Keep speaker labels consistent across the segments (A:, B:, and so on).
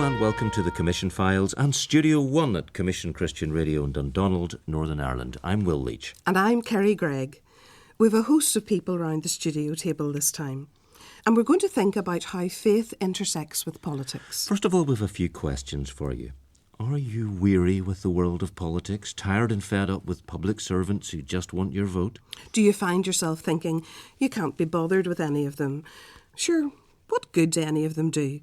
A: and welcome to the Commission Files and Studio 1 at Commission Christian Radio in Dundonald, Northern Ireland. I'm Will Leach.
B: And I'm Kerry Gregg. We've a host of people round the studio table this time. And we're going to think about how faith intersects with politics.
A: First of all, we've a few questions for you. Are you weary with the world of politics, tired and fed up with public servants who just want your vote?
B: Do you find yourself thinking, you can't be bothered with any of them? Sure, what good do any of them do?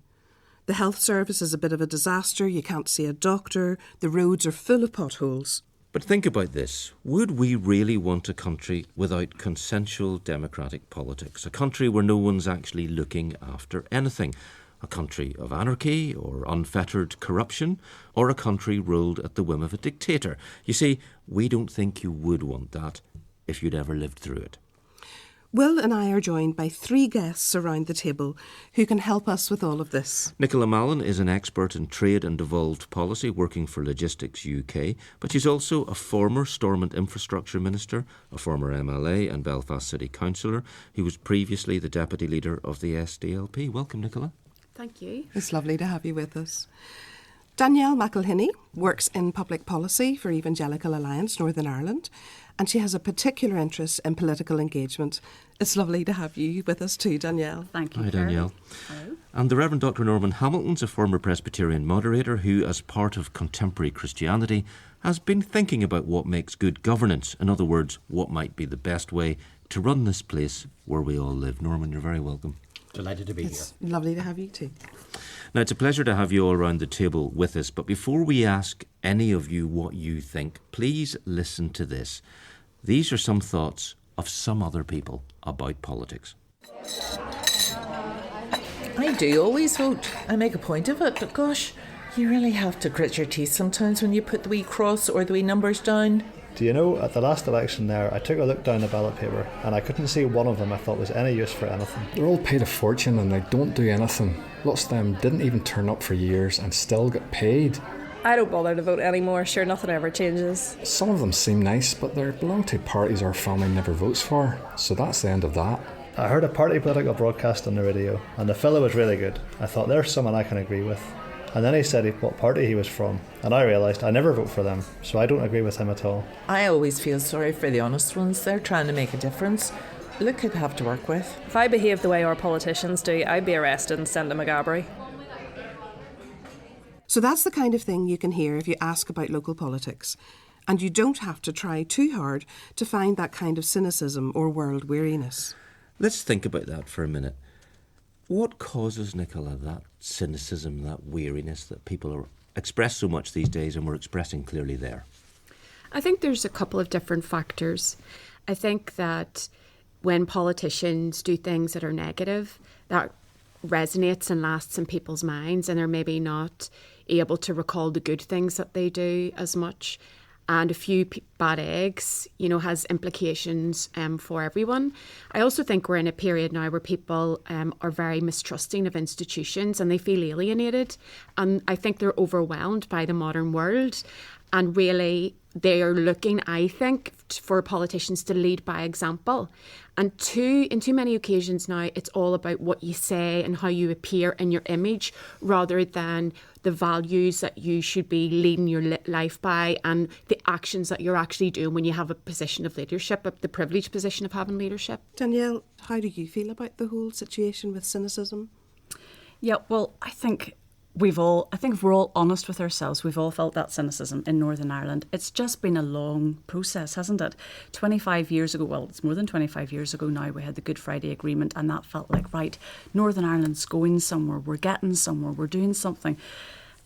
B: The health service is a bit of a disaster, you can't see a doctor, the roads are full of potholes.
A: But think about this. Would we really want a country without consensual democratic politics? A country where no one's actually looking after anything? A country of anarchy or unfettered corruption? Or a country ruled at the whim of a dictator? You see, we don't think you would want that if you'd ever lived through it.
B: Will and I are joined by three guests around the table who can help us with all of this.
A: Nichola Mallon is an expert in trade and devolved policy working for Logistics UK, but she's also a former Stormont infrastructure minister, a former MLA and Belfast City Councillor, who was previously the deputy leader of the SDLP. Welcome, Nichola.
C: Thank you.
B: It's lovely to have you with us. Danielle McElhinney works in public policy for Evangelical Alliance Northern Ireland, and she has a particular interest in political engagement. It's lovely to have you with us too, Danielle.
C: Thank you.
A: Hi, Danielle.
C: Hello.
A: And the Reverend Dr. Norman Hamilton's a former Presbyterian moderator who, as part of contemporary Christianity, has been thinking about what makes good governance. In other words, what might be the best way to run this place where we all live. Norman, you're very welcome.
D: Delighted to be
B: It's lovely to have you too.
A: Now, it's a pleasure to have you all around the table with us, but before we ask any of you what you think, please listen to this. These are some thoughts of some other people about politics.
E: I do always vote. I make a point of it, but gosh, you really have to grit your teeth sometimes when you put the wee cross or the wee numbers down.
D: Do you know, at the last election there, I took a look down the ballot paper and I couldn't see one of them I thought was any use for anything.
F: They're all paid a fortune and they don't do anything. Lots of them didn't even turn up for years and still get paid.
G: I don't bother to vote anymore, sure nothing ever changes.
F: Some of them seem nice, but they belong to parties our family never votes for, so that's the end of that.
D: I heard a party political broadcast on the radio and the fellow was really good. I thought, there's someone I can agree with. And then he said what party he was from, and I realised I never vote for them, so I don't agree with him at all.
E: I always feel sorry for the honest ones. They're trying to make a difference. Look who they have to work with.
G: If I behaved the way our politicians do, I'd be arrested and sent to McGabbery.
B: So that's the kind of thing you can hear if you ask about local politics. And you don't have to try too hard to find that kind of cynicism or world weariness.
A: Let's think about that for a minute. What causes, Nichola, that cynicism, that weariness that people are express so much these days and we're expressing clearly there?
C: I think there's a couple of different factors. I think that when politicians do things that are negative, that resonates and lasts in people's minds, and they're maybe not able to recall the good things that they do as much. And a few bad eggs, has implications for everyone. I also think we're in a period now where people are very mistrusting of institutions and they feel alienated. And I think they're overwhelmed by the modern world. And really, they are looking, I think, for politicians to lead by example. And in too many occasions now, it's all about what you say and how you appear in your image rather than the values that you should be leading your life by and the actions that you're actually doing when you have a position of leadership, the privileged position of having leadership.
B: Danielle, how do you feel about the whole situation with cynicism?
H: Yeah, well, I think if we're all honest with ourselves, we've all felt that cynicism in Northern Ireland. It's just been a long process, hasn't it? 25 years ago, well, it's more than 25 years ago now, we had the Good Friday Agreement, and that felt like, right, Northern Ireland's going somewhere, we're getting somewhere, we're doing something.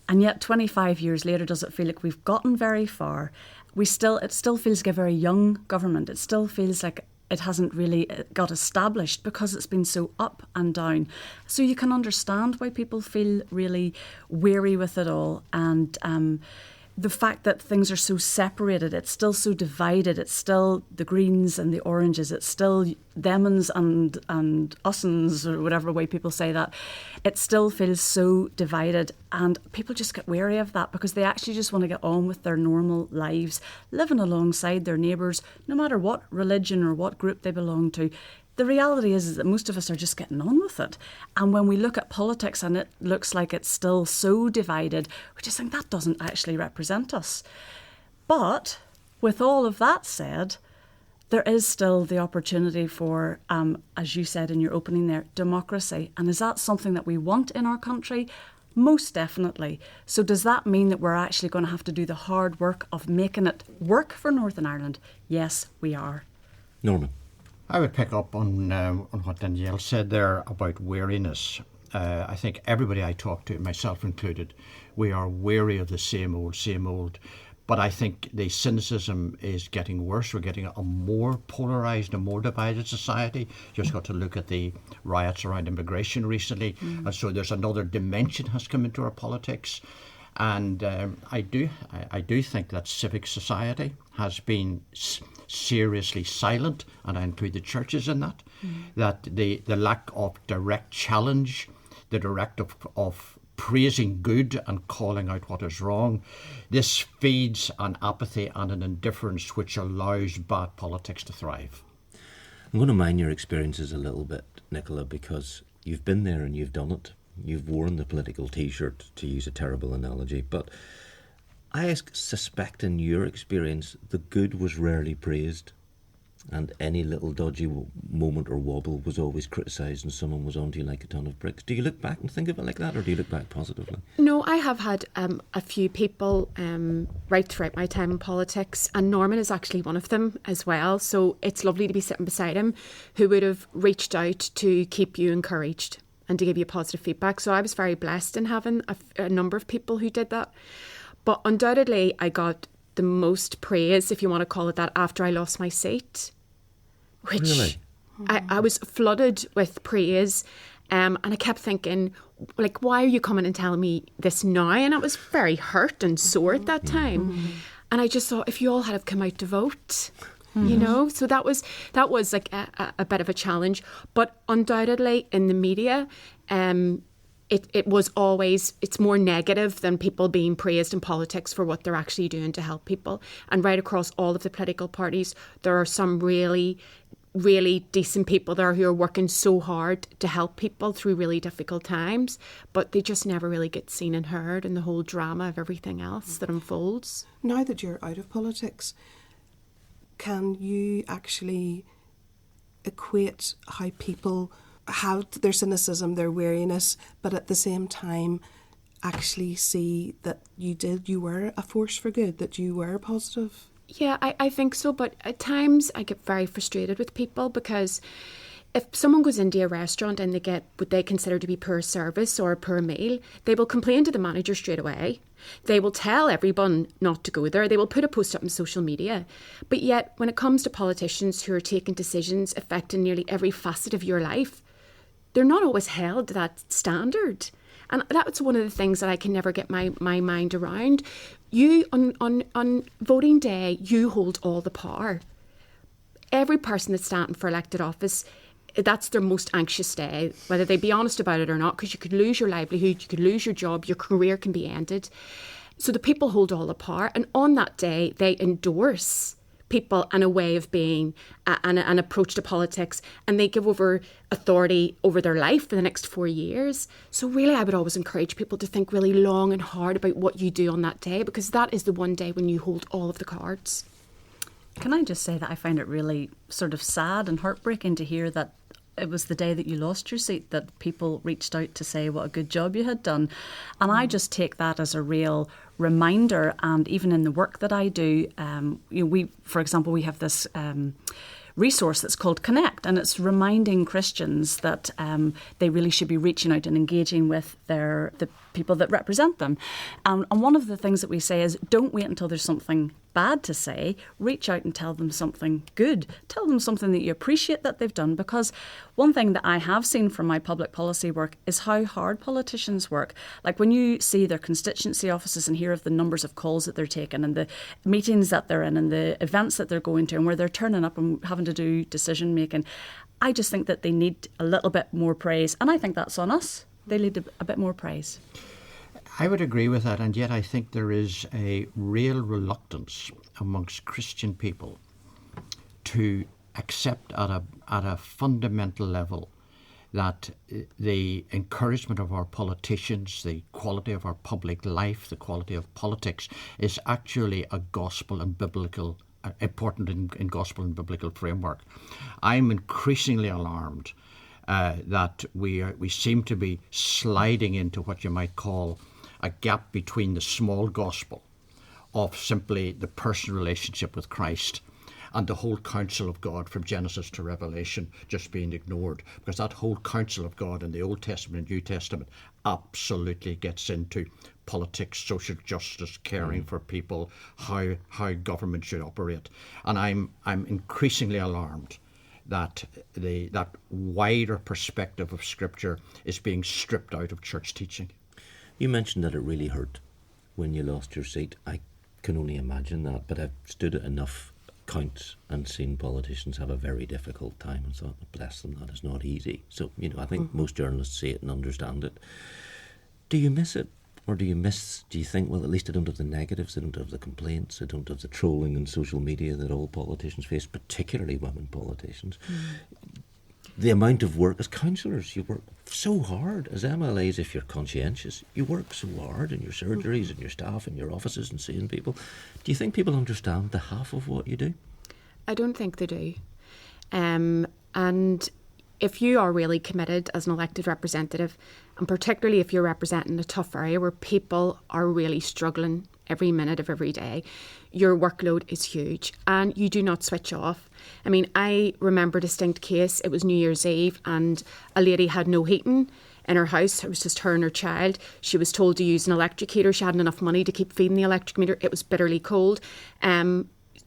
H: And yet 25 years later, does it feel like we've gotten very far? It still feels like a very young government. It still feels like it hasn't really got established because it's been so up and down. So you can understand why people feel really weary with it all. And the fact that things are so separated, it's still so divided, it's still the greens and the oranges, it's still them's and us'ns, or whatever way people say that. It still feels so divided, and people just get wary of that because they actually just want to get on with their normal lives, living alongside their neighbours, no matter what religion or what group they belong to. the reality is that most of us are just getting on with it. And when we look at politics and it looks like it's still so divided, we just think that doesn't actually represent us. But with all of that said, there is still the opportunity for, as you said in your opening there, democracy. And is that something that we want in our country? Most definitely. So does that mean that we're actually going to have to do the hard work of making it work for Northern Ireland? Yes, we are.
A: Norman.
I: I would pick up on what Danielle said there about weariness. I think everybody I talk to, myself included, we are weary of the same old. But I think the cynicism is getting worse. We're getting a more polarised and more divided society. Just got to look at the riots around immigration recently. And so there's another dimension has come into our politics. And I do think that civic society has been seriously silent, and I include the churches in that, that the lack of direct challenge, the direct of praising good and calling out what is wrong. This feeds an apathy and an indifference which allows bad politics to thrive.
A: I'm going to mind your experiences a little bit, Nichola, because you've been there and you've done it. You've worn the political T-shirt, to use a terrible analogy. But I suspect in your experience, the good was rarely praised. And any little dodgy moment or wobble was always criticised and someone was onto you like a ton of bricks. Do you look back and think of it like that, or do you look back positively?
C: No, I have had a few people right throughout my time in politics, and Norman is actually one of them as well. So it's lovely to be sitting beside him, who would have reached out to keep you encouraged and to give you positive feedback. So I was very blessed in having a number of people who did that. But undoubtedly, I got the most praise, if you want to call it that, after I lost my seat. Which
A: really?
C: I was flooded with praise, and I kept thinking, like, why are you coming and telling me this now? And I was very hurt and sore at that time. And I just thought, if you all had have come out to vote, you know, so that was like a bit of a challenge. But undoubtedly in the media, it was always, it's more negative than people being praised in politics for what they're actually doing to help people. And right across all of the political parties, there are some really decent people there who are working so hard to help people through really difficult times, but they just never really get seen and heard in the whole drama of everything else that unfolds.
B: Now that you're out of politics, can you actually equate how people have their cynicism, their weariness, but at the same time actually see that you were a force for good, that you were positive?
C: Yeah, I think so, but at times I get very frustrated with people, because if someone goes into a restaurant and they get what they consider to be poor service or a poor meal, they will complain to the manager straight away. They will tell everyone not to go there. They will put a post up on social media. But yet, when it comes to politicians who are taking decisions affecting nearly every facet of your life, they're not always held to that standard. And that's one of the things that I can never get my mind around. You, on voting day, you hold all the power. Every person that's standing for elected office, that's their most anxious day, whether they be honest about it or not, because you could lose your livelihood, you could lose your job, your career can be ended. So the people hold all the power. And on that day, they endorse people and a way of being, an approach to politics, and they give over authority over their life for the next 4 years. So really, I would always encourage people to think really long and hard about what you do on that day, because that is the one day when you hold all of the cards.
H: Can I just say that I find it really sort of sad and heartbreaking to hear that it was the day that you lost your seat that people reached out to say what a good job you had done. And I just take that as a real reminder. And even in the work that I do, for example, we have this resource that's called Connect, and it's reminding Christians that they really should be reaching out and engaging with the people that represent them. And one of the things that we say is, don't wait until there's something bad to say. Reach out and tell them something good. Tell them something that you appreciate that they've done, because one thing that I have seen from my public policy work is how hard politicians work. Like when you see their constituency offices and hear of the numbers of calls that they're taking and the meetings that they're in and the events that they're going to and where they're turning up and having to do decision making, I just think that they need a little bit more praise, and I think that's on us. They need a bit more praise.
I: I would agree with that, and yet I think there is a real reluctance amongst Christian people to accept at a fundamental level that the encouragement of our politicians, the quality of our public life, the quality of politics is actually a gospel and biblical, important in gospel and biblical framework. I'm increasingly alarmed that we seem to be sliding into what you might call a gap between the small gospel of simply the personal relationship with Christ and the whole counsel of God from Genesis to Revelation just being ignored, because that whole counsel of God in the Old Testament and New Testament absolutely gets into politics, social justice, caring for people, how government should operate. And I'm increasingly alarmed that that wider perspective of Scripture is being stripped out of church teaching.
A: You mentioned that it really hurt when you lost your seat. I can only imagine that, but I've stood at enough counts and seen politicians have a very difficult time and thought, bless them, that is not easy. So, I think most journalists see it and understand it. Do you miss it? Or do you think, well, at least I don't have the negatives, I don't have the complaints, I don't have the trolling and social media that all politicians face, particularly women politicians. The amount of work as councillors, you work so hard. As MLAs, if you're conscientious, you work so hard in your surgeries and your staff and your offices and seeing people. Do you think people understand the half of what you do?
C: I don't think they do. And if you are really committed as an elected representative, and particularly if you're representing a tough area where people are really struggling every minute of every day, your workload is huge and you do not switch off. I mean, I remember a distinct case. It was New Year's Eve and a lady had no heating in her house. It was just her and her child. She was told to use an electric heater. She hadn't enough money to keep feeding the electric meter. It was bitterly cold.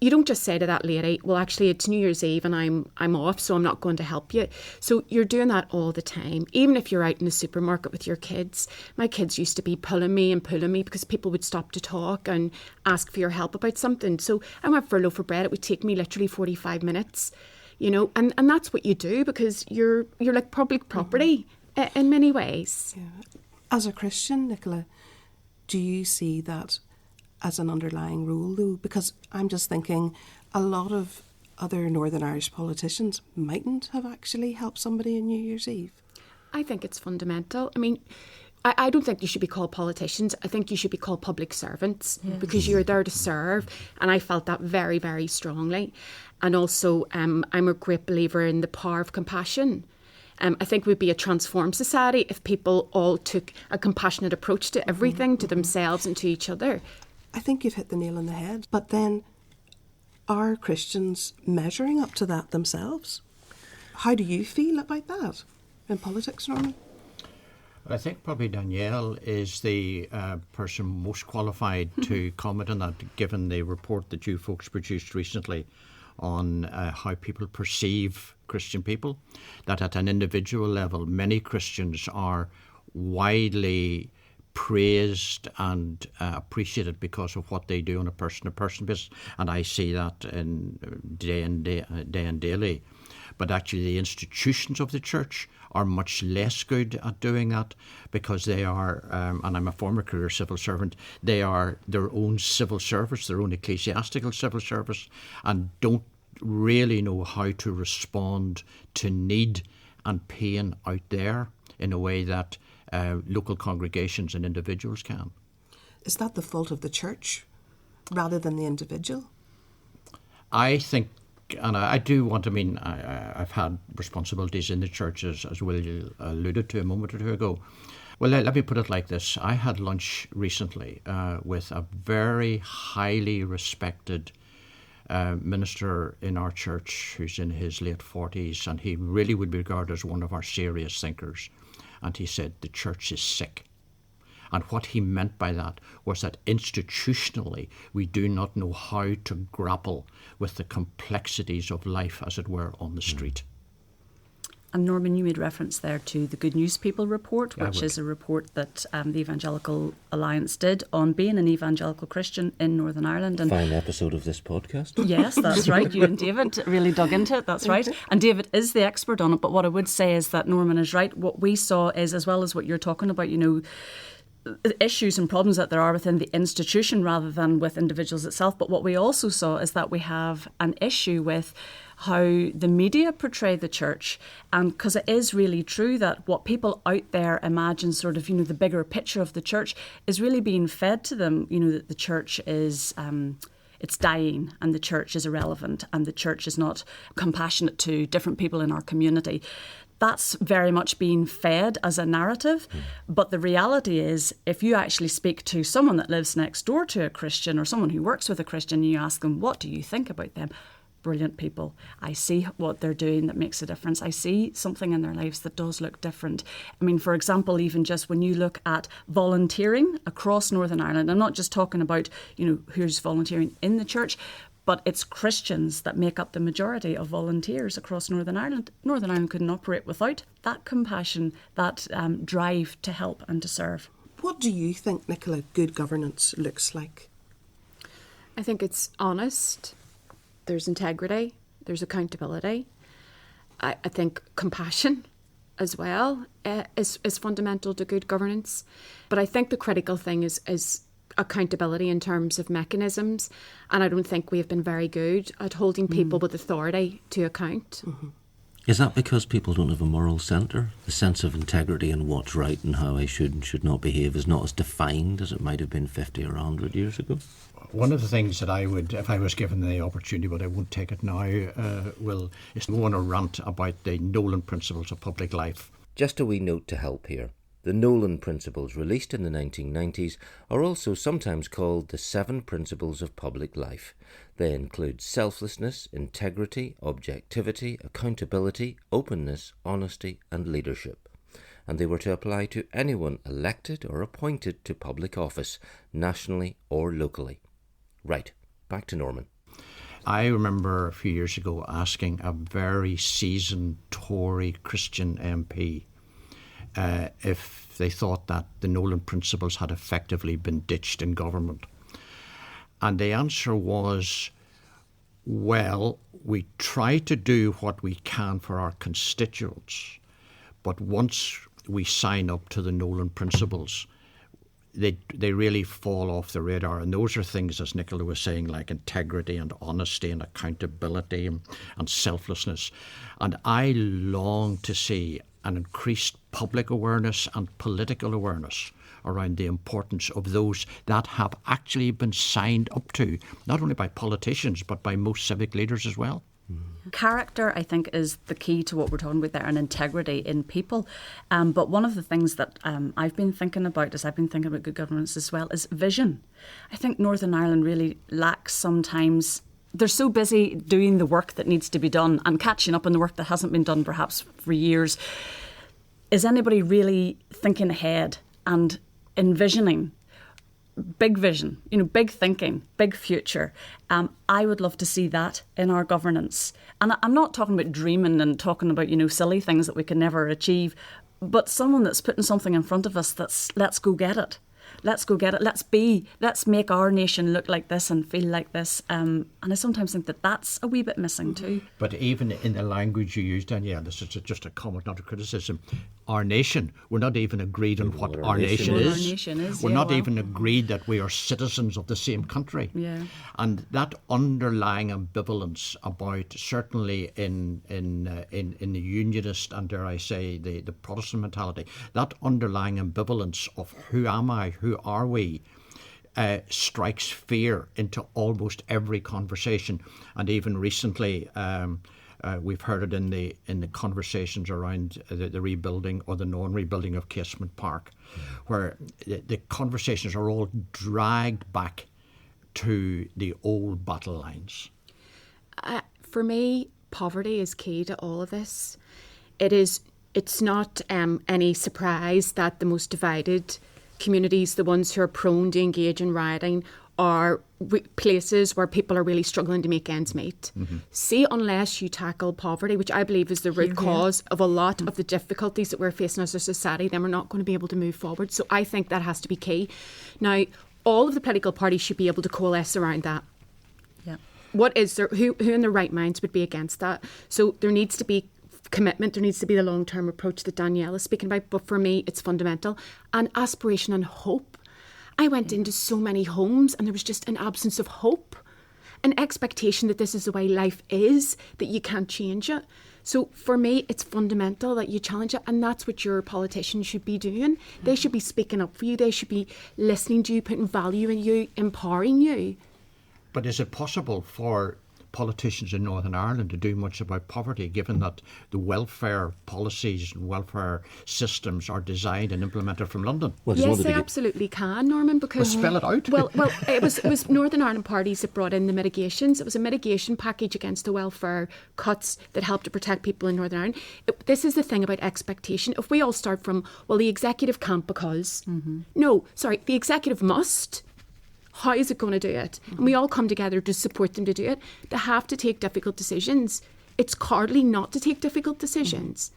C: You don't just say to that lady, well, actually, it's New Year's Eve and I'm off, so I'm not going to help you. So you're doing that all the time. Even if you're out in the supermarket with your kids. My kids used to be pulling me because people would stop to talk and ask for your help about something. So I went for a loaf of bread. It would take me literally 45 minutes, and that's what you do because you're like public property in many ways.
B: Yeah. As a Christian, Nichola, do you see that as an underlying rule, though? Because I'm just thinking a lot of other Northern Irish politicians mightn't have actually helped somebody on New Year's Eve.
C: I think it's fundamental. I mean, I don't think you should be called politicians. I think you should be called public servants because you're there to serve. And I felt that very, very strongly. And also, I'm a great believer in the power of compassion. I think we'd be a transformed society if people all took a compassionate approach to everything, to themselves and to each other.
B: I think you've hit the nail on the head. But then, are Christians measuring up to that themselves? How do you feel about that in politics, Norman?
I: I think probably Danielle is the person most qualified to comment on that, given the report that you folks produced recently on how people perceive Christian people, that at an individual level, many Christians are widely praised and appreciated because of what they do on a person-to-person basis, and I see that in day and daily. But actually, the institutions of the church are much less good at doing that because they are, and I'm a former career civil servant, they are their own civil service, their own ecclesiastical civil service, and don't really know how to respond to need and pain out there in a way that local congregations and individuals can.
B: Is that the fault of the church rather than the individual?
I: I think, and I do want to mean, I've had responsibilities in the church, as Will alluded to a moment or two ago. Well, let me put it like this. I had lunch recently with a very highly respected minister in our church who's in his late 40s, and he really would be regarded as one of our serious thinkers. And he said, the church is sick. And what he meant by that was that institutionally we do not know how to grapple with the complexities of life, as it were, on the street.
H: And Norman, you made reference there to the Good News People report, which is a report that the Evangelical Alliance did on being an evangelical Christian in Northern Ireland. And
A: fine episode of this podcast.
H: Yes, that's right. You and David really dug into it. That's right. And David is the expert on it. But what I would say is that Norman is right. What we saw is, as well as what you're talking about, issues and problems that there are within the institution rather than with individuals itself. But what we also saw is that we have an issue with how the media portray the church, and because it is really true that what people out there imagine sort of, the bigger picture of the church is really being fed to them, that the church is it's dying and the church is irrelevant and the church is not compassionate to different people in our community. That's very much being fed as a narrative. But the reality is, if you actually speak to someone that lives next door to a Christian or someone who works with a Christian and you ask them, what do you think about them? Brilliant people. I see what they're doing that makes a difference. I see something in their lives that does look different. I mean, for example, even just when you look at volunteering across Northern Ireland, I'm not just talking about, who's volunteering in the church, but it's Christians that make up the majority of volunteers across Northern Ireland. Northern Ireland couldn't operate without that compassion, that drive to help and to serve.
B: What do you think, Nichola, good governance looks like?
C: I think it's honest. There's integrity, there's accountability. I think compassion as well is fundamental to good governance. But I think the critical thing is accountability in terms of mechanisms. And I don't think we have been very good at holding people with authority to account.
B: Mm-hmm.
A: Is that because people don't have a moral centre? The sense of integrity and what's right and how I should and should not behave is not as defined as it might have been 50 or 100 years ago?
I: One of the things that I would, if I was given the opportunity, but I won't take it now, Will, is to go on a rant about the Nolan principles of public life.
A: Just a wee note to help here. The Nolan Principles, released in the 1990s, are also sometimes called the 7 Principles of Public Life. They include selflessness, integrity, objectivity, accountability, openness, honesty and leadership. And they were to apply to anyone elected or appointed to public office, nationally or locally. Right, back to Norman.
I: I remember a few years ago asking a very seasoned Tory Christian MP if they thought that the Nolan Principles had effectively been ditched in government. And the answer was, well, we try to do what we can for our constituents, but once we sign up to the Nolan Principles, they really fall off the radar. And those are things, as Nichola was saying, like integrity and honesty and accountability and selflessness. And I long to see an increased public awareness and political awareness around the importance of those that have actually been signed up to, not only by politicians, but by most civic leaders as well.
H: Character, I think, is the key to what we're talking about there, and integrity in people. But one of the things that I've been thinking about, as I've been thinking about good governance as well, is vision. I think Northern Ireland really lacks sometimes. They're so busy doing the work that needs to be done and catching up on the work that hasn't been done perhaps for years. Is anybody really thinking ahead and envisioning? Big vision, big thinking, big future. I would love to see that in our governance. And I'm not talking about dreaming and talking about, silly things that we can never achieve, but someone that's putting something in front of us that's, let's go get it. Let's go get it. Let's make our nation look like this and feel like this. And I sometimes think that that's a wee bit missing too.
I: But even in the language you use, Danielle, this is just a comment, not a criticism. Our nation, we're not even agreed on what our nation is.
H: Our nation is.
I: We're not even agreed that we are citizens of the same country.
H: Yeah.
I: And that underlying ambivalence about, certainly in the unionist and, dare I say, the Protestant mentality, that underlying ambivalence of who am I, who are we, strikes fear into almost every conversation. And even recently, we've heard it in the conversations around the rebuilding or the non-rebuilding of Casement Park, where the conversations are all dragged back to the old battle lines.
C: For me, poverty is key to all of this. It's not any surprise that the most divided communities, the ones who are prone to engage in rioting, are places where people are really struggling to make ends meet. Mm-hmm. See, unless you tackle poverty, which I believe is the root cause of a lot of the difficulties that we're facing as a society, then we're not going to be able to move forward. So I think that has to be key. Now, all of the political parties should be able to coalesce around that. Yeah. What is there? Who in their right minds would be against that? So there needs to be commitment, there needs to be the long-term approach that Danielle is speaking about, but for me it's fundamental. And aspiration and hope. I went into so many homes and there was just an absence of hope, an expectation that this is the way life is, that you can't change it. So for me, it's fundamental that you challenge it, and that's what your politicians should be doing. They should be speaking up for you. They should be listening to you, putting value in you, empowering you.
I: But is it possible for politicians in Northern Ireland to do much about poverty, given that the welfare policies and welfare systems are designed and implemented from London?
A: Well,
C: yes, they absolutely can, Norman, because...
I: Well, spell it out.
C: Well, it was Northern Ireland parties that brought in the mitigations. It was a mitigation package against the welfare cuts that helped to protect people in Northern Ireland. This is the thing about expectation. If we all start from, well, the executive can't because... No, sorry, the executive must... How is it going to do it? And we all come together to support them to do it. They have to take difficult decisions. It's cowardly not to take difficult decisions.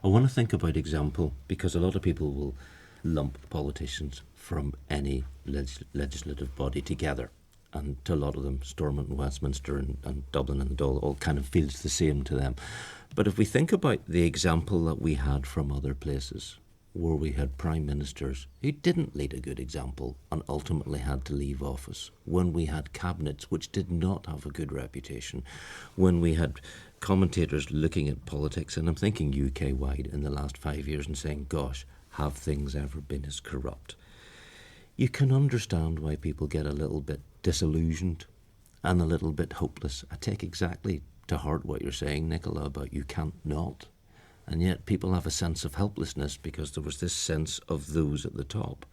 A: I want to think about example, because a lot of people will lump politicians from any legislative body together. And to a lot of them, Stormont and Westminster and Dublin and the Dáil all kind of feels the same to them. But if we think about the example that we had from other places, where we had prime ministers who didn't lead a good example and ultimately had to leave office, when we had cabinets which did not have a good reputation, when we had commentators looking at politics, and I'm thinking UK-wide in the last 5 years, and saying, gosh, have things ever been as corrupt? You can understand why people get a little bit disillusioned and a little bit hopeless. I take exactly to heart what you're saying, Nichola, about you can't not. And yet people have a sense of helplessness because there was this sense of those at the top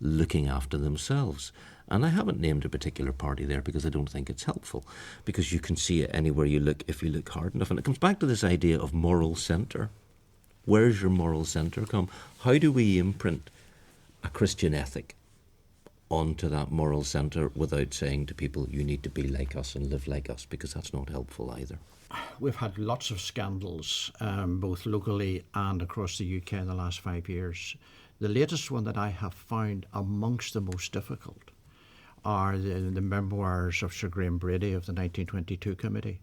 A: looking after themselves. And I haven't named a particular party there because I don't think it's helpful, because you can see it anywhere you look if you look hard enough. And it comes back to this idea of moral centre. Where's your moral centre come? How do we imprint a Christian ethic onto that moral centre without saying to people, you need to be like us and live like us, because that's not helpful either.
I: We've had lots of scandals, both locally and across the UK in the last 5 years. The latest one that I have found amongst the most difficult are the memoirs of Sir Graham Brady of the 1922 Committee,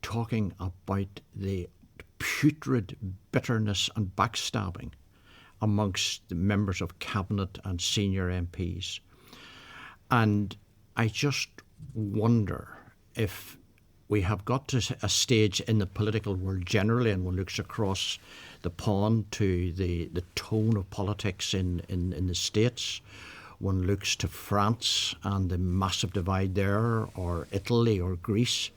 I: talking about the putrid bitterness and backstabbing amongst the members of Cabinet and senior MPs. And I just wonder if we have got to a stage in the political world generally, and one looks across the pond to the tone of politics in the States. One looks to France and the massive divide there, or Italy or Greece.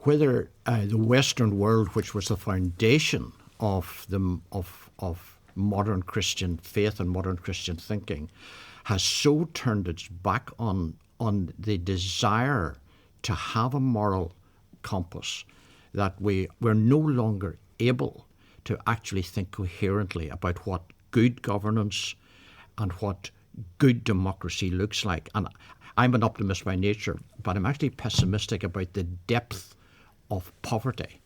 I: Whether the Western world, which was the foundation of modern Christian faith and modern Christian thinking, has so turned its back on the desire to have a moral compass that we're no longer able to actually think coherently about what good governance and what good democracy looks like. And I'm an optimist by nature, but I'm actually pessimistic about the depth of poverty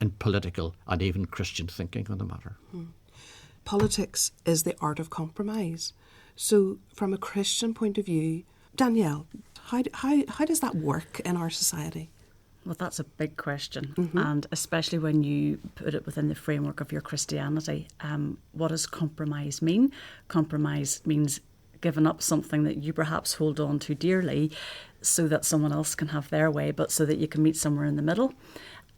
I: in political and even Christian thinking on the matter.
B: Politics is the art of compromise. So from a Christian point of view, Danielle, how does that work in our society?
H: Well, that's a big question, and especially when you put it within the framework of your Christianity. What does compromise mean? Compromise means giving up something that you perhaps hold on to dearly so that someone else can have their way, but so that you can meet somewhere in the middle.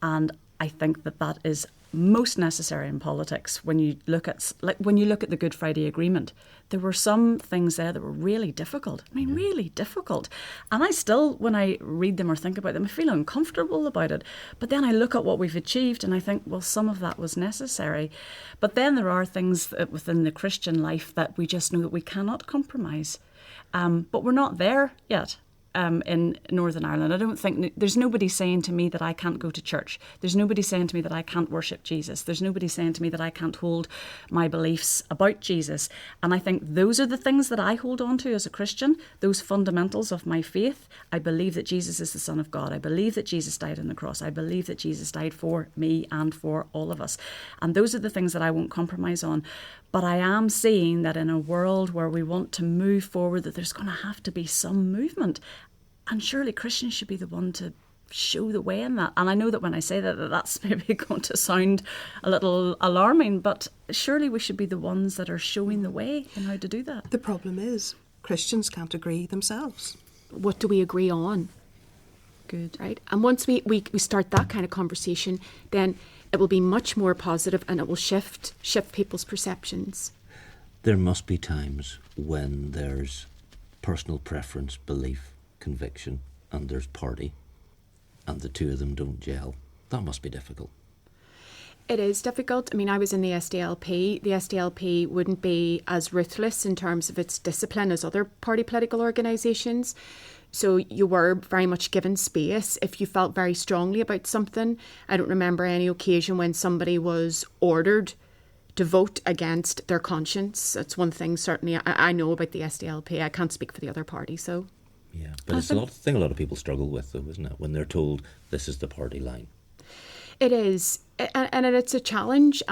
H: And I think that is most necessary in politics. When you look at the Good Friday Agreement, there were some things there that were really difficult. I mean, really difficult. And I still, when I read them or think about them, I feel uncomfortable about it. But then I look at what we've achieved and I think, well, some of that was necessary. But then there are things within the Christian life that we just know that we cannot compromise. But we're not there yet. In Northern Ireland, I don't think there's nobody saying to me that I can't go to church. There's nobody saying to me that I can't worship Jesus. There's nobody saying to me that I can't hold my beliefs about Jesus. And I think those are the things that I hold on to as a Christian, those fundamentals of my faith. I believe that Jesus is the Son of God. I believe that Jesus died on the cross. I believe that Jesus died for me and for all of us. And those are the things that I won't compromise on. But I am seeing that in a world where we want to move forward, that there's going to have to be some movement. And surely Christians should be the one to show the way in that. And I know that when I say that, that's maybe going to sound a little alarming, but surely we should be the ones that are showing the way in how to do that.
B: The problem is Christians can't agree themselves.
C: What do we agree on?
H: Good.
C: Right? And once we start that kind of conversation, then it will be much more positive and it will shift people's perceptions.
A: There must be times when there's personal preference, belief, conviction, and there's party, and the two of them don't gel. That must be difficult.
C: It is difficult. I mean, I was in the SDLP. The SDLP wouldn't be as ruthless in terms of its discipline as other party political organisations. So you were very much given space if you felt very strongly about something. I don't remember any occasion when somebody was ordered to vote against their conscience. That's one thing certainly I know about the SDLP. I can't speak for the other party, so...
A: Yeah, but it's a thing a lot of people struggle with, though, isn't it? When they're told this is the party line.
C: It is, and it's a challenge.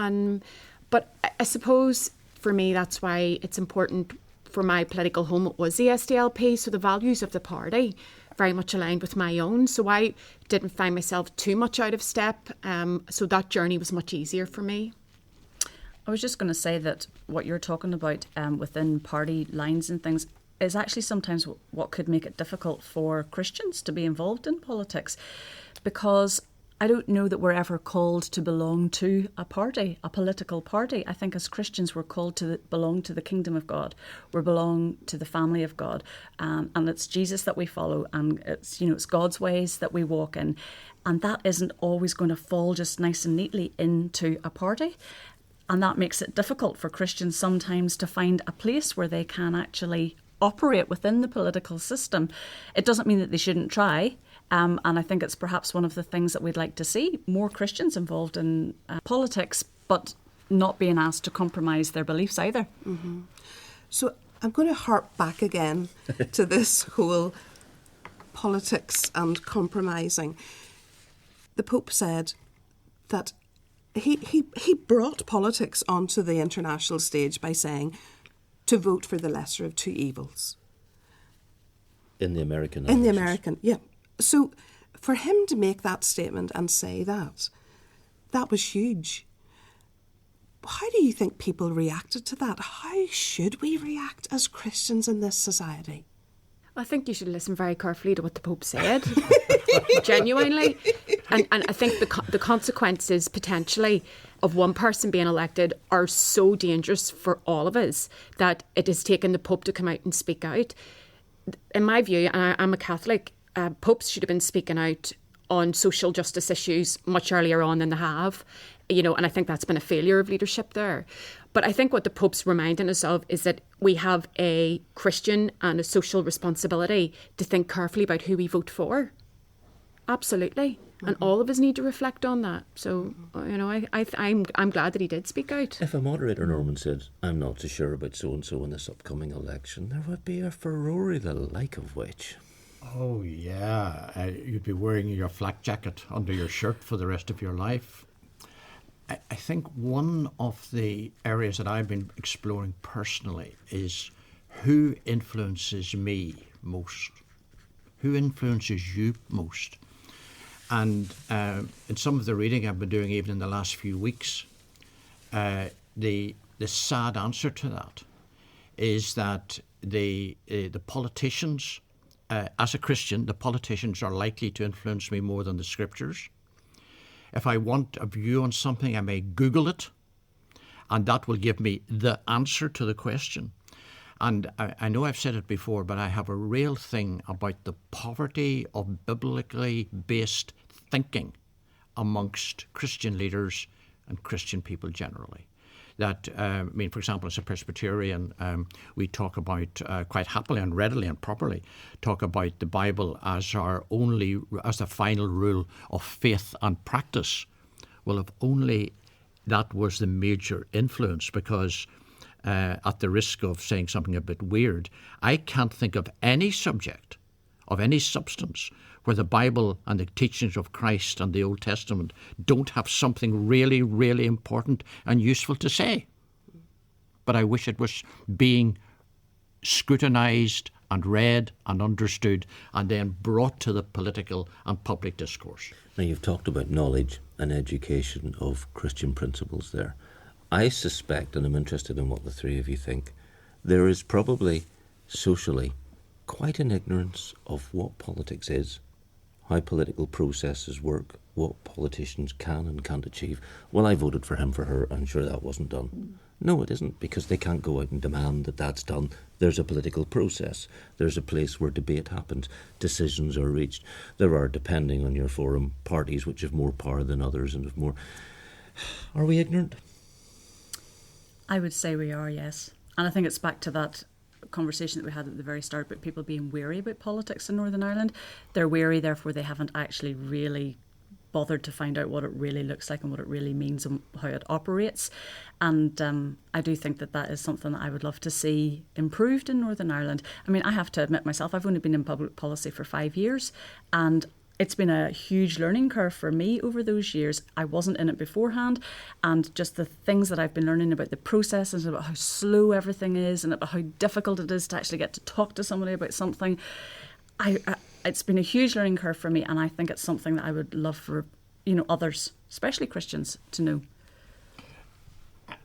C: But I suppose for me that's why it's important. For my political home, it was the SDLP, so the values of the party very much aligned with my own. So I didn't find myself too much out of step. So that journey was much easier for me.
H: I was just going to say that what you're talking about within party lines and things is actually sometimes what could make it difficult for Christians to be involved in politics, because I don't know that we're ever called to belong to a party, a political party. I think as Christians we're called to belong to the kingdom of God. We belong to the family of God, and it's Jesus that we follow, and it's God's ways that we walk in, and that isn't always going to fall just nice and neatly into a party. And that makes it difficult for Christians sometimes to find a place where they can actually operate within the political system. It doesn't mean that they shouldn't try. And I think it's perhaps one of the things that we'd like to see, more Christians involved in politics, but not being asked to compromise their beliefs either.
B: Mm-hmm. So I'm going to harp back again to this whole politics and compromising. The Pope said that he brought politics onto the international stage by saying to vote for the lesser of two evils.
A: In the American
B: elections. In the American, yeah. So for him to make that statement and say that was huge. How do you think people reacted to that? How should we react as Christians in this society?
C: I think you should listen very carefully to what the Pope said, genuinely. And I think the consequences, potentially, of one person being elected are so dangerous for all of us that it has taken the Pope to come out and speak out. In my view, and I'm a Catholic, popes should have been speaking out on social justice issues much earlier on than they have, and I think that's been a failure of leadership there. But I think what the Pope's reminding us of is that we have a Christian and a social responsibility to think carefully about who we vote for. Absolutely. Mm-hmm. And all of us need to reflect on that. So, I'm glad that he did speak out.
A: If a moderator, Norman, said, I'm not so sure about so-and-so in this upcoming election, there would be a furore the like of which.
I: Oh, yeah. You'd be wearing your flak jacket under your shirt for the rest of your life. I think one of the areas that I've been exploring personally is who influences me most? Who influences you most? And in some of the reading I've been doing even in the last few weeks, the sad answer to that is that the politicians, as a Christian, the politicians are likely to influence me more than the scriptures. If I want a view on something, I may Google it, and that will give me the answer to the question. And I know I've said it before, but I have a real thing about the poverty of biblically based thinking amongst Christian leaders and Christian people generally. That, for example, as a Presbyterian, we talk about quite happily and readily and properly talk about the Bible as the final rule of faith and practice. Well, if only that was the major influence, because at the risk of saying something a bit weird, I can't think of any subject of any substance where the Bible and the teachings of Christ and the Old Testament don't have something really, really important and useful to say. But I wish it was being scrutinised and read and understood and then brought to the political and public discourse.
A: Now, you've talked about knowledge and education of Christian principles there. I suspect, and I'm interested in what the three of you think, there is probably socially quite an ignorance of what politics is, how political processes work, what politicians can and can't achieve. Well, I voted for him, for her, I'm sure that wasn't done. No, it isn't, because they can't go out and demand that that's done. There's a political process. There's a place where debate happens. Decisions are reached. There are, depending on your forum, parties which have more power than others and have more... Are we ignorant?
H: I would say we are, yes. And I think it's back to that conversation that we had at the very start about people being weary about politics in Northern Ireland. They're weary, therefore they haven't actually really bothered to find out what it really looks like and what it really means and how it operates. And I do think that that is something that I would love to see improved in Northern Ireland. I mean, I have to admit myself, I've only been in public policy for 5 years, and it's been a huge learning curve for me over those years. I wasn't in it beforehand, and just the things that I've been learning about the processes, about how slow everything is and about how difficult it is to actually get to talk to somebody about something. It's been a huge learning curve for me, and I think it's something that I would love for, others, especially Christians, to know.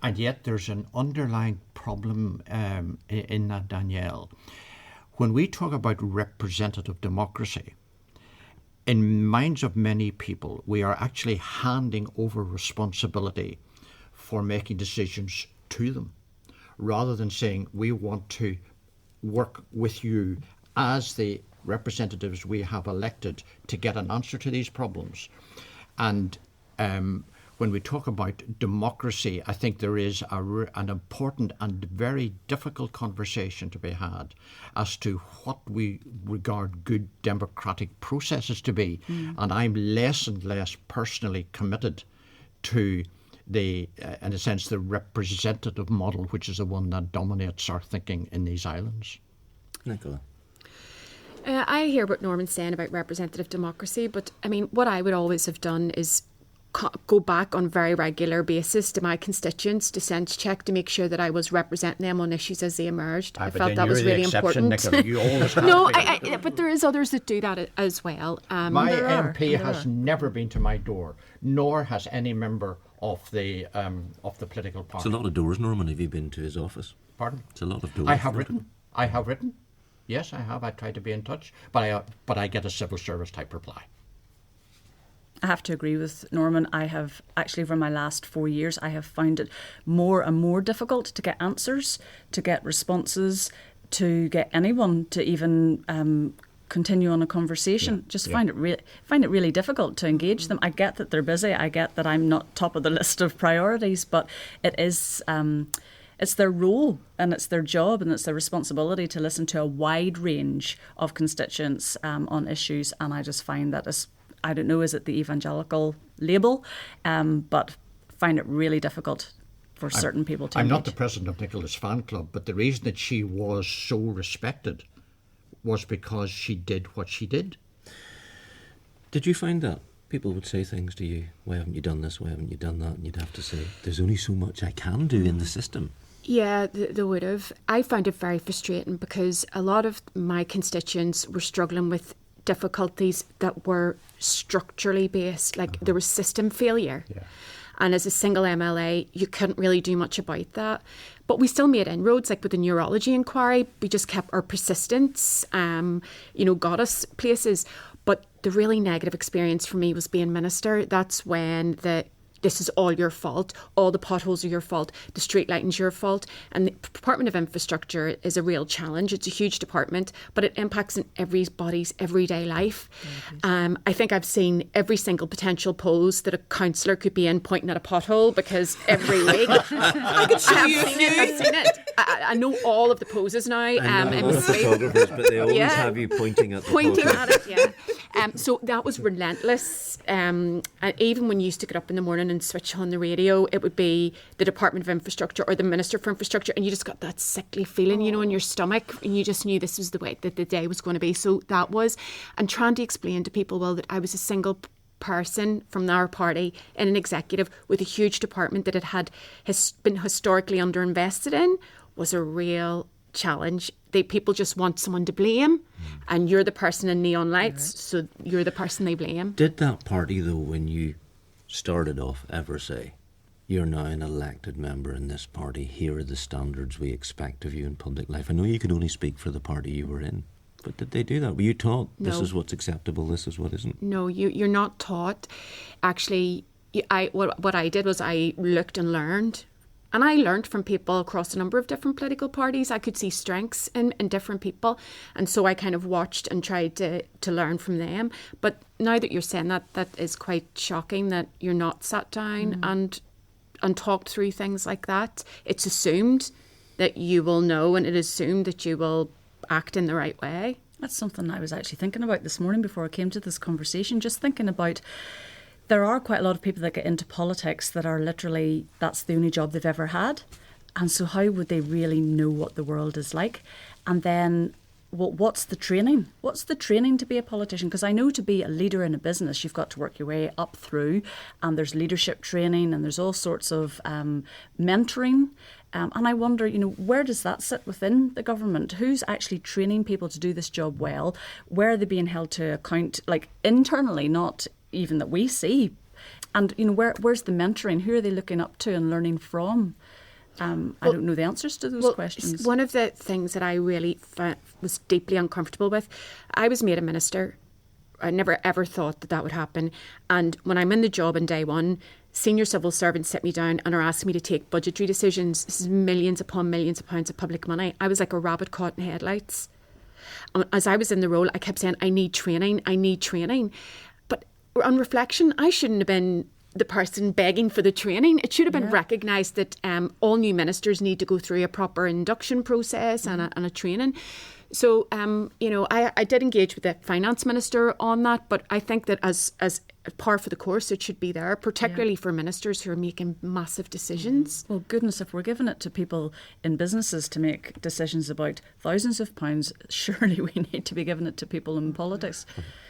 I: And yet there's an underlying problem in that, Danielle. When we talk about representative democracy, in minds of many people, we are actually handing over responsibility for making decisions to them, rather than saying we want to work with you as the representatives we have elected to get an answer to these problems. And when we talk about democracy, I think there is an important and very difficult conversation to be had as to what we regard good democratic processes to be. And I'm less and less personally committed to in a sense, the representative model, which is the one that dominates our thinking in these islands.
A: Nichola.
C: I hear what Norman's saying about representative democracy, but I mean, what I would always have done is go back on a very regular basis to my constituents to sense check to make sure that I was representing them on issues as they emerged. I felt that was really important.
I: Nichola, you always have
C: no, but there is others that do that as well.
I: My MP has never been to my door, nor has any member of the political party.
A: It's a lot of doors, Norman. Have you been to his office?
I: Pardon?
A: It's a lot of doors.
I: I have written. Yes, I have. I try to be in touch, but I get a civil service type reply.
H: I have to agree with Norman. I have actually, over my last 4 years, I have found it more and more difficult to get answers, to get responses, to get anyone to even continue on a conversation. Find it really difficult to engage them. I get that they're busy. I get that I'm not top of the list of priorities, but it is. It's their role and it's their job and it's their responsibility to listen to a wide range of constituents on issues. And I just find that, I don't know, is it the evangelical label, but find it really difficult for certain people to engage.
I: I'm not the president of Nichola's fan club, but the reason that she was so respected was because she did what she did.
A: Did you find that? People would say things to you, why haven't you done this, why haven't you done that? And you'd have to say, there's only so much I can do in the system.
C: Yeah, they would have. I found it very frustrating because a lot of my constituents were struggling with difficulties that were structurally based, like there was system failure. Yeah. And as a single MLA, you couldn't really do much about that. But we still made inroads, like with the neurology inquiry. We just kept our persistence, got us places. But the really negative experience for me was being minister. That's when this is all your fault, all the potholes are your fault, the street lighting's your fault. And the Department of Infrastructure is a real challenge. It's a huge department, but it impacts in everybody's everyday life. I think I've seen every single potential pose that a councillor could be in pointing at a pothole, because every week I could show you. I've seen it. I know all of the poses now.
A: I know photographers, but they always have you pointing at the
C: at it, so that was relentless. And even when you used to get up in the morning and switch on the radio, it would be the Department of Infrastructure or the Minister for Infrastructure, and you just got that sickly feeling, in your stomach, and you just knew this was the way that the day was going to be. So that was, and trying to explain to people, well, that I was a single person from our party in an executive with a huge department that has been historically underinvested in, was a real challenge people just want someone to blame, and you're the person in neon lights, so you're the person they blame.
A: Did that party, though, when you started off, ever say, you're now an elected member in this party, here are the standards we expect of you in public life? I know you could only speak for the party you were in, but did they do that? Were you taught this is what's acceptable, this is what isn't?
C: No, you're not taught. Actually, what I did was I looked and learned. And I learned from people across a number of different political parties. I could see strengths in different people. And so I kind of watched and tried to learn from them. But now that you're saying that, that is quite shocking that you're not sat down and talked through things like that. It's assumed that you will know, and it is assumed that you will act in the right way.
H: That's something I was actually thinking about this morning before I came to this conversation, just thinking about there are quite a lot of people that get into politics that are literally, that's the only job they've ever had. And so how would they really know what the world is like? And then, well, what's the training? What's the training to be a politician? Because I know to be a leader in a business, you've got to work your way up through, and there's leadership training and there's all sorts of mentoring. And I wonder, where does that sit within the government? Who's actually training people to do this job well? Where are they being held to account, like internally, not even that we see? And, where's the mentoring? Who are they looking up to and learning from? I don't know the answers to those questions.
C: One of the things that I really was deeply uncomfortable with, I was made a minister. I never ever thought that would happen. And when I'm in the job on day one, senior civil servants sit me down and are asking me to take budgetary decisions. This is millions upon millions of pounds of public money. I was like a rabbit caught in headlights. As I was in the role, I kept saying, I need training. But on reflection, I shouldn't have been the person begging for the training. It should have been recognised that all new ministers need to go through a proper induction process and a training. So, I did engage with the finance minister on that, but I think that as par for the course, it should be there, particularly for ministers who are making massive decisions.
H: Well, goodness, if we're giving it to people in businesses to make decisions about thousands of pounds, surely we need to be giving it to people in politics.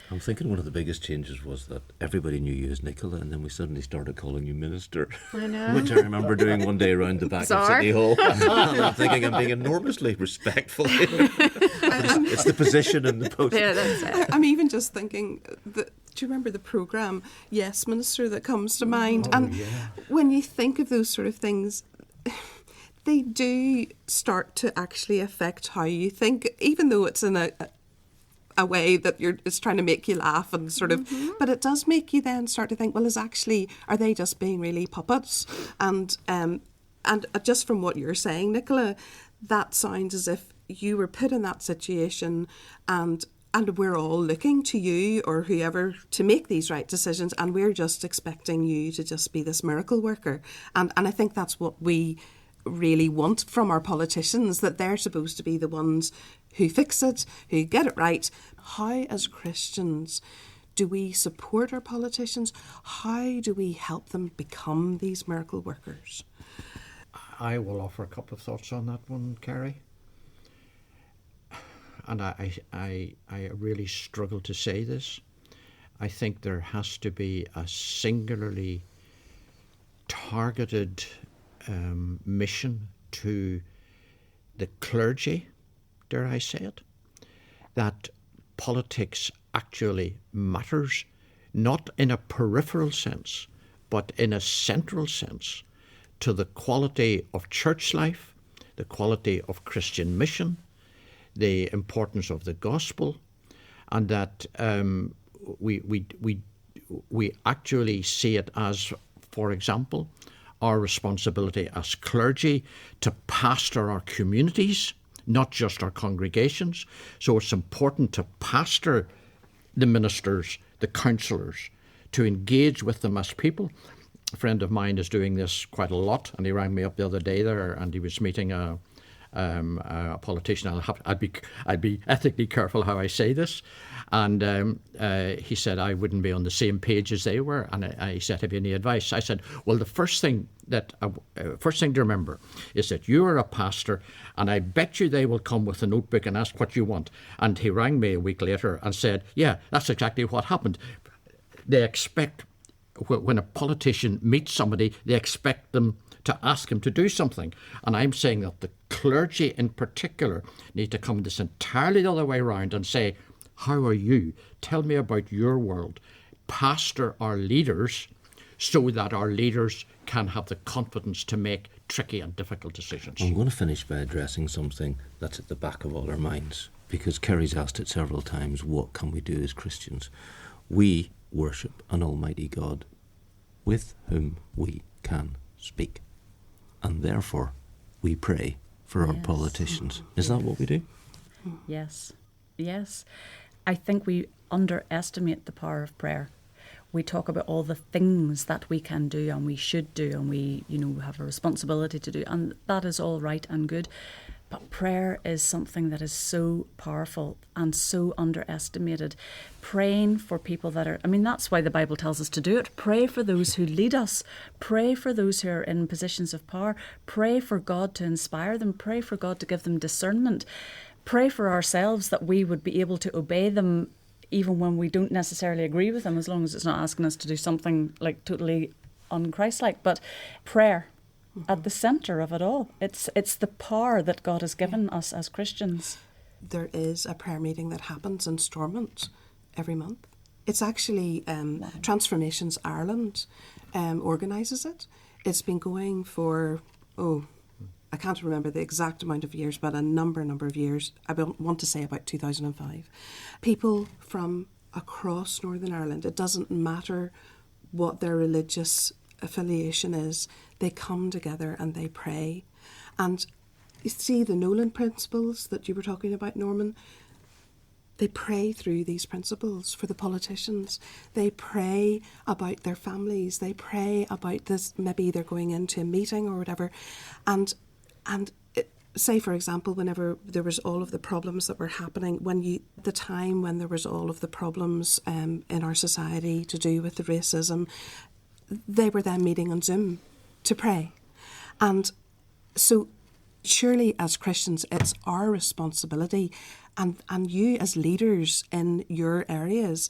A: I'm thinking one of the biggest changes was that everybody knew you as Nichola, and then we suddenly started calling you Minister.
C: I know.
A: Which I remember doing one day around the back of City Hall. And I'm thinking I'm being enormously respectful. It's the position and the post.
C: Yeah, that's it.
B: I'm even just thinking, do you remember the programme Yes Minister that comes to mind? When you think of those sort of things, they do start to actually affect how you think, even though it's in a way that it's trying to make you laugh and sort of, but it does make you then start to think, well, are they just being really puppets? And just from what you're saying, Nichola, that sounds as if you were put in that situation and we're all looking to you or whoever to make these right decisions, and we're just expecting you to just be this miracle worker. And I think that's what we really want from our politicians, that they're supposed to be the ones who fix it, who get it right. How, as Christians, do we support our politicians? How do we help them become these miracle workers?
I: I will offer a couple of thoughts on that one, Kerry. And I really struggle to say this. I think there has to be a singularly targeted mission to the clergy, dare I say it, that politics actually matters, not in a peripheral sense, but in a central sense, to the quality of church life, the quality of Christian mission, the importance of the gospel, and that we actually see it as, for example, our responsibility as clergy to pastor our communities, not just our congregations. So it's important to pastor the ministers, the councillors, to engage with them as people. A friend of mine is doing this quite a lot, and he rang me up the other day there, and he was meeting a politician. I'd be ethically careful how I say this, and he said I wouldn't be on the same page as they were. And I said, "Have you any advice?" I said, "Well, the first thing to remember is that you are a pastor, and I bet you they will come with a notebook and ask what you want." And he rang me a week later and said, "Yeah, that's exactly what happened. They expect when a politician meets somebody, they expect them to ask him to do something. And I'm saying that the clergy in particular need to come this entirely the other way around and say, how are you? Tell me about your world. Pastor our leaders so that our leaders can have the confidence to make tricky and difficult decisions.
A: I'm going to finish by addressing something that's at the back of all our minds, because Kerry's asked it several times, what can we do as Christians? We worship an almighty God with whom we can speak. And therefore, we pray for our politicians. Is that what we do?
H: Yes. Yes. I think we underestimate the power of prayer. We talk about all the things that we can do and we should do and we, have a responsibility to do. And that is all right and good. But prayer is something that is so powerful and so underestimated. Praying for people that are, that's why the Bible tells us to do it. Pray for those who lead us. Pray for those who are in positions of power. Pray for God to inspire them. Pray for God to give them discernment. Pray for ourselves that we would be able to obey them even when we don't necessarily agree with them, as long as it's not asking us to do something like totally un-Christ-like. But prayer at the centre of it all. It's the power that God has given us as Christians.
B: There is a prayer meeting that happens in Stormont every month. It's actually Transformations Ireland organises it. It's been going for, I can't remember the exact amount of years, but a number of years. I want to say about 2005. People from across Northern Ireland, it doesn't matter what their religious affiliation is, they come together and they pray. And you see the Nolan principles that you were talking about, Norman, they pray through these principles for the politicians. They pray about their families. They pray about this, maybe they're going into a meeting or whatever. And say, for example, whenever there was all of the problems that were happening, the time when there was all of the problems in our society to do with the racism, they were then meeting on Zoom to pray. And so surely as Christians, it's our responsibility and you as leaders in your areas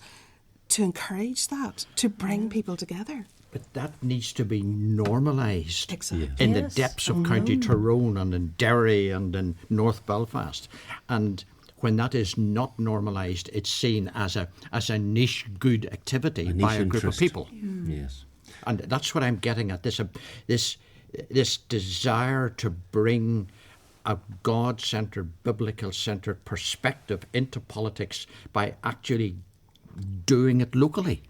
B: to encourage that, to bring people together.
I: But that needs to be normalised
B: Exactly.
I: the depths of County Tyrone and in Derry and in North Belfast. And when that is not normalised, it's seen as a niche good activity by a group of people.
A: Yes.
I: And that's what I'm getting at, this desire to bring a God-centred, biblical-centred perspective into politics by actually doing it locally.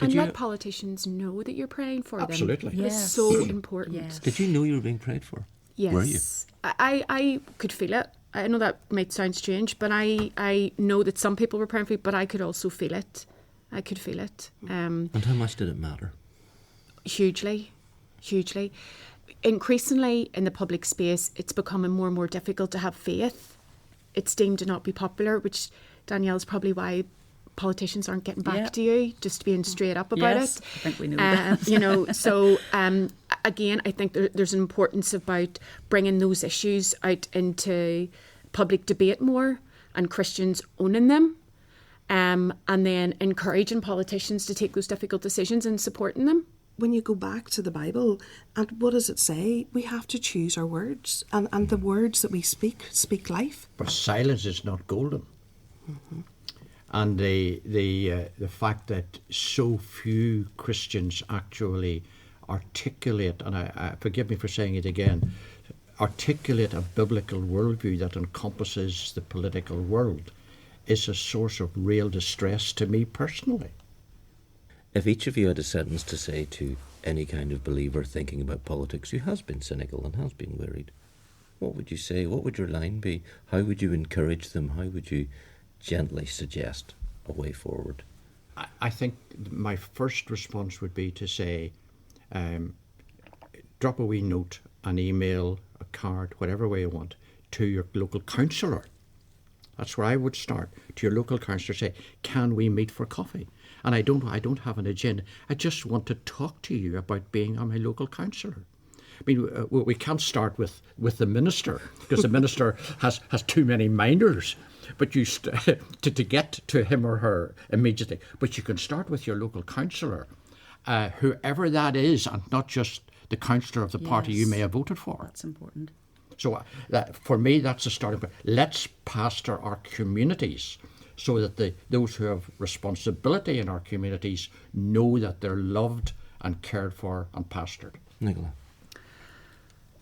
C: And let politicians know that you're praying for them.
I: Absolutely.
C: It's so important.
H: Yes.
A: Did you know you were being prayed for?
C: Yes.
A: Were you?
C: I could feel it. I know that might sound strange, but I know that some people were praying for me, but I could also feel it. I could feel it.
A: And how much did it matter?
C: Hugely. Increasingly in the public space, it's becoming more and more difficult to have faith. It's deemed to not be popular, which, Danielle, is probably why politicians aren't getting back to you, just being straight up about
H: Yes,
C: it.
H: I think we know that.
C: So again, I think there's an importance about bringing those issues out into public debate more and Christians owning them, and then encouraging politicians to take those difficult decisions and supporting them.
B: When you go back to the Bible, and what does it say? We have to choose our words, and the words that we speak life.
I: But silence is not golden. And the fact that so few Christians actually articulate, and I forgive me for saying it again, articulate a biblical worldview that encompasses the political world is a source of real distress to me personally.
A: If each of you had a sentence to say to any kind of believer thinking about politics who has been cynical and has been worried, what would you say? What would your line be? How would you encourage them? How would you gently suggest a way forward?
I: I think my first response would be to say, drop a wee note, an email, a card, whatever way you want, to your local councillor. That's where I would start. To your local councillor, say, can we meet for coffee? And I don't have an agenda. I just want to talk to you about being on my local councillor. I mean, we can't start with the minister, because the minister has too many minders. But you to get to him or her immediately. But you can start with your local councillor whoever that is, and not just the councillor of the party you may have voted for.
H: That's important.
I: So for me, that's a starting point. Let's pastor our communities so that those who have responsibility in our communities know that they're loved and cared for and pastored.
A: Nichola?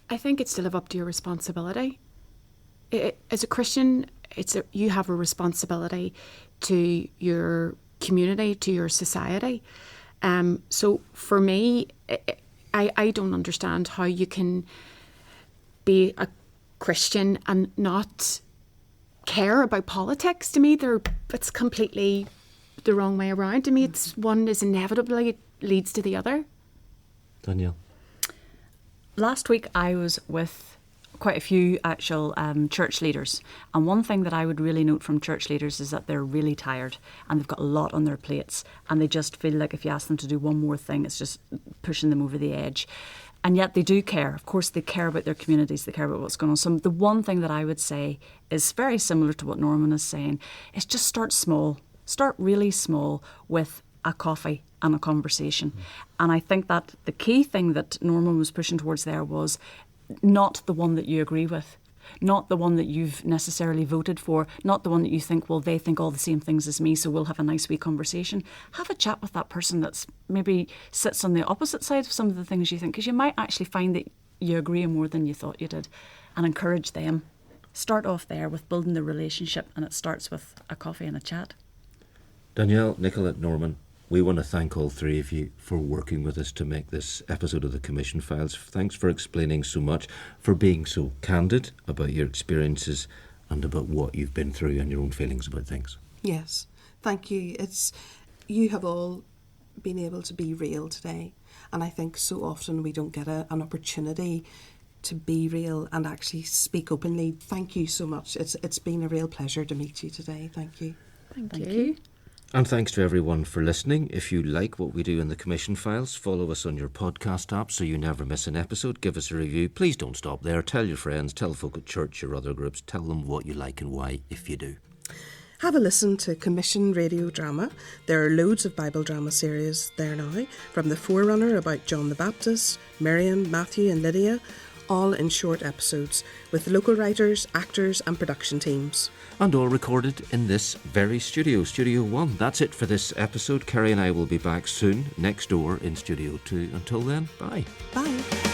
C: I think it's to live up to your responsibility. As a Christian, you have a responsibility to your community, to your society. So for me, I don't understand how you can be a Christian and not care about politics. To me, it's completely the wrong way around. To me, it's one is inevitably leads to the other.
A: Danielle?
H: Last week I was with quite a few actual church leaders, and one thing that I would really note from church leaders is that they're really tired and they've got a lot on their plates, and they just feel like if you ask them to do one more thing, it's just pushing them over the edge. And yet they do care. Of course, they care about their communities. They care about what's going on. So the one thing that I would say is very similar to what Norman is saying, is just start small. Start really small with a coffee and a conversation. And I think that the key thing that Norman was pushing towards there was not the one that you agree with, not the one that you've necessarily voted for, not the one that you think, well, they think all the same things as me, so we'll have a nice wee conversation. Have a chat with that person that's maybe sits on the opposite side of some of the things you think, because you might actually find that you agree more than you thought you did, and encourage them. Start off there with building the relationship, and it starts with a coffee and a chat.
A: Danielle, Nichola, Norman, we want to thank all three of you for working with us to make this episode of the Commission Files. Thanks for explaining so much, for being so candid about your experiences and about what you've been through and your own feelings about things.
B: Yes, thank you. You have all been able to be real today, and I think so often we don't get an opportunity to be real and actually speak openly. Thank you so much. It's been a real pleasure to meet you today. Thank you.
C: Thank you.
A: And thanks to everyone for listening. If you like what we do in the Commission Files, follow us on your podcast app so you never miss an episode. Give us a review. Please don't stop there. Tell your friends, tell folk at church or other groups. Tell them what you like and why, if you do.
B: Have a listen to Commission Radio Drama. There are loads of Bible drama series there now, from The Forerunner about John the Baptist, Miriam, Matthew and Lydia, all in short episodes, with local writers, actors and production teams.
A: And all recorded in this very studio, Studio 1. That's it for this episode. Kerry and I will be back soon, next door in Studio 2. Until then, bye.
B: Bye.